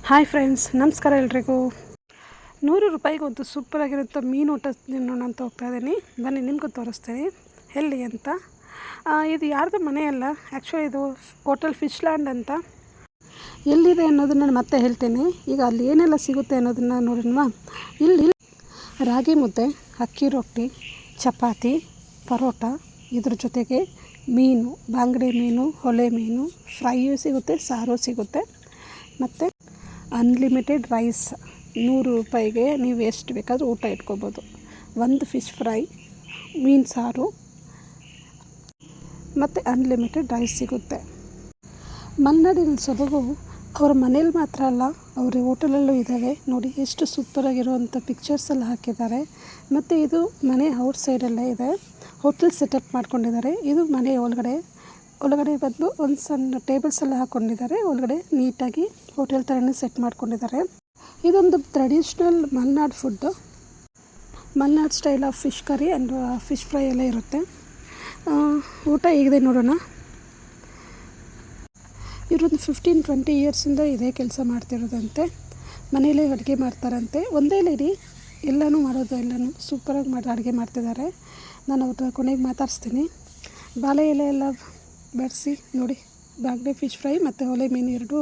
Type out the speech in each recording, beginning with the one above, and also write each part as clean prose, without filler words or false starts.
Hi friends, ನಮಸ್ಕಾರ ಎಲ್ರಿಗೂ. 100 ರೂಪಾಯಿಗೆ ಒಂದು ಸೂಪರಾಗಿರೋಂಥ ಮೀನು ಊಟ ತಿನ್ನೋಣ ಅಂತ ಹೋಗ್ತಾ ಇದ್ದೀನಿ. ಬನ್ನಿ ನಿಮಗೂ ತೋರಿಸ್ತೀನಿ ಎಲ್ಲಿ ಅಂತ. ಇದು ಯಾರ್ದು ಮನೆ ಅಲ್ಲ, ಆ್ಯಕ್ಚುಲಿ ಇದು ಹೋಟೆಲ್ ಫಿಶ್ ಲ್ಯಾಂಡ್ ಅಂತ. ಎಲ್ಲಿದೆ ಅನ್ನೋದನ್ನು ನಾನು ಮತ್ತೆ ಹೇಳ್ತೀನಿ. ಈಗ ಅಲ್ಲಿ ಏನೆಲ್ಲ ಸಿಗುತ್ತೆ ಅನ್ನೋದನ್ನು ನೋಡೋಣವಾ. ಇಲ್ಲಿ ರಾಗಿ ಮುದ್ದೆ, ಅಕ್ಕಿ ರೊಟ್ಟಿ, ಚಪಾತಿ, ಪರೋಟ, ಇದ್ರ ಜೊತೆಗೆ ಮೀನು, ಬಾಂಗಡೆ ಮೀನು, ಹೊಳೆ ಮೀನು, ಫ್ರೈಯೂ ಸಿಗುತ್ತೆ, ಸಾರು ಸಿಗುತ್ತೆ. ಮತ್ತು ಅನ್ಲಿಮಿಟೆಡ್ ರೈಸ್. 100 ರೂಪಾಯಿಗೆ ನೀವು ಎಷ್ಟು ಬೇಕಾದರೂ ಊಟ ಇಟ್ಕೋಬೋದು. ಒಂದು ಫಿಶ್ ಫ್ರೈ, ಮೀನು ಸಾರು ಮತ್ತು ಅನ್ಲಿಮಿಟೆಡ್ ರೈಸ್ ಸಿಗುತ್ತೆ. ಮಲೆನಾಡಿನ ಸೊಬಗು ಅವ್ರ ಮನೇಲಿ ಮಾತ್ರ ಅಲ್ಲ, ಅವ್ರ ಹೋಟೆಲಲ್ಲೂ ಇದ್ದಾವೆ. ನೋಡಿ ಎಷ್ಟು ಸೂಪರಾಗಿರುವಂಥ ಪಿಕ್ಚರ್ಸ್ ಎಲ್ಲ ಹಾಕಿದ್ದಾರೆ. ಮತ್ತು ಇದು ಮನೆ ಔಟ್ ಸೈಡಲ್ಲೇ ಇದೆ. ಹೋಟೆಲ್ ಸೆಟಪ್ ಮಾಡ್ಕೊಂಡಿದ್ದಾರೆ. ಇದು ಮನೆ ಒಳಗಡೆ ಬಂದು ಒಂದು ಸಣ್ಣ ಟೇಬಲ್ಸ್ ಎಲ್ಲ ಹಾಕ್ಕೊಂಡಿದ್ದಾರೆ. ಒಳಗಡೆ ನೀಟಾಗಿ ಹೋಟೆಲ್ ಥರನೇ ಸೆಟ್ ಮಾಡ್ಕೊಂಡಿದ್ದಾರೆ. ಇದೊಂದು traditional Malenadu food. Malenadu style of fish curry and fish fry ಎಲ್ಲ ಇರುತ್ತೆ. ಊಟ ಹೇಗಿದೆ ನೋಡೋಣ. ಇವರೊಂದು 15-20 ಇಯರ್ಸಿಂದ ಇದೇ ಕೆಲಸ ಮಾಡ್ತಿರೋದಂತೆ. ಮನೇಲೇ ಅಡುಗೆ ಮಾಡ್ತಾರಂತೆ. ಒಂದೇ ಲೇಡಿ ಎಲ್ಲನೂ ಮಾಡೋದು, ಎಲ್ಲನೂ ಸೂಪರಾಗಿ ಅಡುಗೆ ಮಾಡ್ತಿದ್ದಾರೆ. ನಾನು ಅವ್ರ ಕೊನೆಗೆ ಮಾತಾಡಿಸ್ತೀನಿ. ಬಾಳೆ ಎಲೆ ಎಲ್ಲ ಬಡಿಸಿ ನೋಡಿ, ಬಾಂಗಡೆ ಫಿಶ್ ಫ್ರೈ ಮತ್ತು ಹೊಳೆ ಮೀನು ಎರಡೂ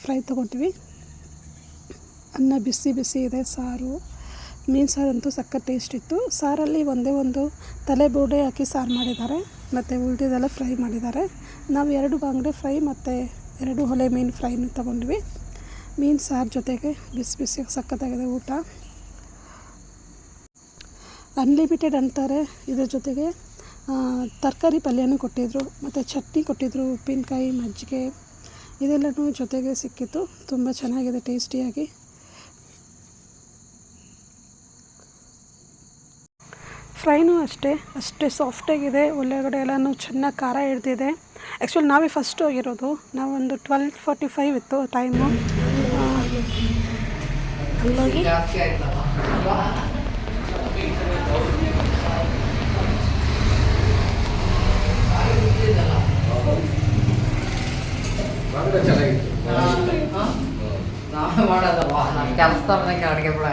ಫ್ರೈ ತೊಗೊತೀವಿ. ಅನ್ನ ಬಿಸಿ ಬಿಸಿ ಇದೆ. ಸಾರು, ಮೀನು ಸಾರು ಅಂತೂ ಸಖತ್ ಟೇಸ್ಟ್ ಇತ್ತು. ಸಾರಲ್ಲಿ ಒಂದೇ ಒಂದು ತಲೆ ಬೋಡೆ ಹಾಕಿ ಸಾರು ಮಾಡಿದ್ದಾರೆ. ಮತ್ತು ಉಳಿದಿದ್ದೆಲ್ಲ ಫ್ರೈ ಮಾಡಿದ್ದಾರೆ. ನಾವು 2 ಬಾಂಗಡೆ ಫ್ರೈ ಮತ್ತು 2 ಹೊಳೆ ಮೀನು ಫ್ರೈನೂ ತೊಗೊಂಡ್ವಿ. ಮೀನು ಸಾರು ಜೊತೆಗೆ ಬಿಸಿ ಬಿಸಿಯಾಗಿ ಸಖತ್ತಾಗಿದೆ ಊಟ. ಅನ್ಲಿಮಿಟೆಡ್ ಅಂತಾರೆ. ಇದ್ರ ಜೊತೆಗೆ ತರಕಾರಿ ಪಲ್ಯನೂ ಕೊಟ್ಟಿದ್ದರು, ಮತ್ತು ಚಟ್ನಿ ಕೊಟ್ಟಿದ್ದರು, ಉಪ್ಪಿನಕಾಯಿ, ಮಜ್ಜಿಗೆ ಇದೆಲ್ಲನೂ ಜೊತೆಗೆ ಸಿಕ್ಕಿತ್ತು. ತುಂಬ ಚೆನ್ನಾಗಿದೆ ಟೇಸ್ಟಿಯಾಗಿ. ಫ್ರೈನೂ ಅಷ್ಟೇ ಸಾಫ್ಟಾಗಿದೆ. ಒಳಗಡೆ ಎಲ್ಲನೂ ಚೆನ್ನಾಗಿ ಖಾರ ಹಿಡ್ದಿದೆ. ಆ್ಯಕ್ಚುಲಿ ನಾವೇ ಫಸ್ಟ್ ಹೋಗಿರೋದು. ನಾವೊಂದು 12:45 ಇತ್ತು ಟೈಮು. ಅಲ್ಲೋಗಿ ನಾವೇ ಮಾಡೋದಲ್ವ, ನಮ್ಮ ಕೆಲಸದವ್ರನ್ನ ಅಡುಗೆ ಬಿಡ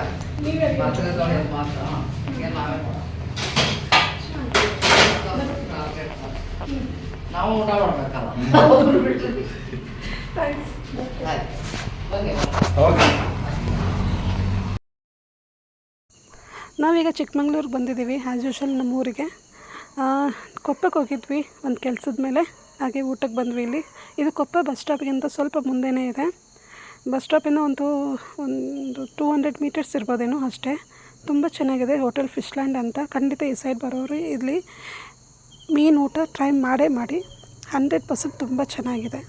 ಮಾತ್ರ ನಾವೇ ನಾವು ಊಟ ಮಾಡ್ಬೇಕಲ್ಲ. ನಾವೀಗ ಚಿಕ್ಕಮಂಗ್ಳೂರಿಗೆ ಬಂದಿದ್ದೀವಿ. ಆ್ಯಸ್ ಯೂಶುವಲ್ ನಮ್ಮೂರಿಗೆ. ಕೊಪ್ಪಕ್ಕೆ ಹೋಗಿದ್ವಿ ಒಂದು ಕೆಲಸದ ಮೇಲೆ, ಹಾಗೆ ಊಟಕ್ಕೆ ಬಂದ್ವಿ ಇಲ್ಲಿ. ಇದು ಕೊಪ್ಪ ಬಸ್ ಸ್ಟಾಪಿಗಿಂತ ಸ್ವಲ್ಪ ಮುಂದೆನೇ ಇದೆ. ಬಸ್ ಸ್ಟಾಪಿಂದ ಒಂದು 200 ಮೀಟರ್ಸ್ ಇರ್ಬೋದೇನೋ ಅಷ್ಟೇ. ತುಂಬ ಚೆನ್ನಾಗಿದೆ ಹೋಟೆಲ್ ಫಿಶ್ ಲ್ಯಾಂಡ್ ಅಂತ. ಖಂಡಿತ ಈ ಸೈಡ್ ಬರೋರು ಇಲ್ಲಿ ಮೀನು ಊಟ ಟ್ರೈ ಮಾಡಿ 100% ತುಂಬ ಚೆನ್ನಾಗಿದೆ.